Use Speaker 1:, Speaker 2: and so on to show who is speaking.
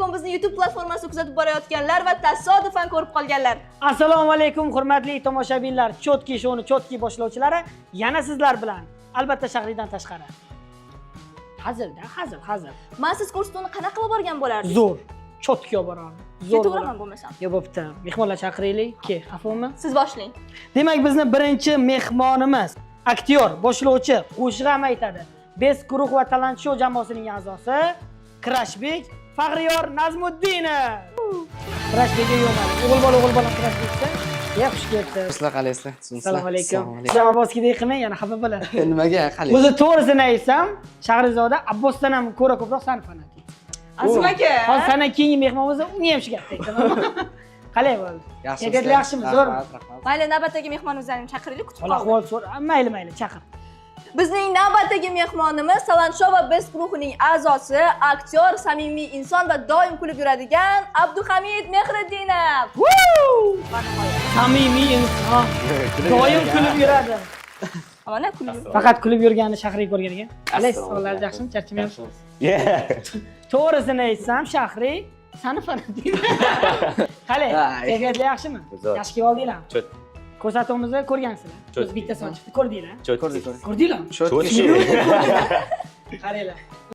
Speaker 1: alaykum bizni YouTube platformasida kuzatib borayotganlar va tasodifan ko'rib qolganlar.
Speaker 2: Assalomu alaykum hurmatli tomoshabinlar. Chotki shoni chotki boshlovchilari yana sizlar bilan. Albatta Shahriydan tashqari. Hazil.
Speaker 1: Men siz ko'rsatuvni qanaqa qilib borgan bo'lardim?
Speaker 2: Zo'r. Chotki olib boramiz. Zo'r.
Speaker 1: Ketaveram bo'lmasam.
Speaker 2: Yo bo'pti. Mehmonlar chaqiraylik. Xafami?
Speaker 1: Siz boshlang.
Speaker 2: Demak, bizni birinchi mehmonimiz aktyor, boshlovchi, qo'shiq ham aytadi. Best guruh va talent show jamoasining a'zosi Krashbek Faxriyor Nazmuddinov. Krashbekga yo'madi. O'g'il bola Krashbekda. Yaxshi kelibdi.
Speaker 3: Sizlar qalaysizlar?
Speaker 2: Assalomu alaykum. Siz Abbosga qilmang, yana xafa bo'ladi.
Speaker 3: Nimaga qalaysiz?
Speaker 2: O'zi to'g'risini aytsam, Shahrizoda Abbosdan ham ko'ra ko'proq sani fanatik.
Speaker 1: Azim aka.
Speaker 2: Hozir sandan keyingi mehmonimiz unga ham shu gapni aytaman. Qalay bo'ldi? Kayfiyat yaxshimi, zo'rmi?
Speaker 1: Mayli, navbatdagi mehmonimizni chaqiraylik, kutib
Speaker 2: Alloh
Speaker 1: qoldik.
Speaker 2: xol so'r. Mayli, chaqir.
Speaker 1: Bizning navbatdagi mehmonimiz Talent Show va Best guruhining a'zosi, aktyor, samimiy inson va doim kulib yuradigan Abduhamid Mehriddinov.
Speaker 2: Samimiy inson. Doim kulib yuradi.
Speaker 1: Mana kulib yuradi.
Speaker 2: Faqat kulib yurganini Shahriy ko'rgan ekan. Qalay, sog'lari yaxshimi? Charchamayapsiz? To'g'risini aytsam, Shahriy sani fanatik. Qalay, kayfiyat yaxshimi? Yaxshi kelib oldinglarmi?
Speaker 4: Chot.
Speaker 2: Ko'rsatuvimizni ko'rgansizlar. Biz bitta son chiqdi, ko'rdinglar?
Speaker 4: Ko'rdik.
Speaker 2: Ko'rdinglarmi?
Speaker 3: Chot.
Speaker 2: Qaranglar.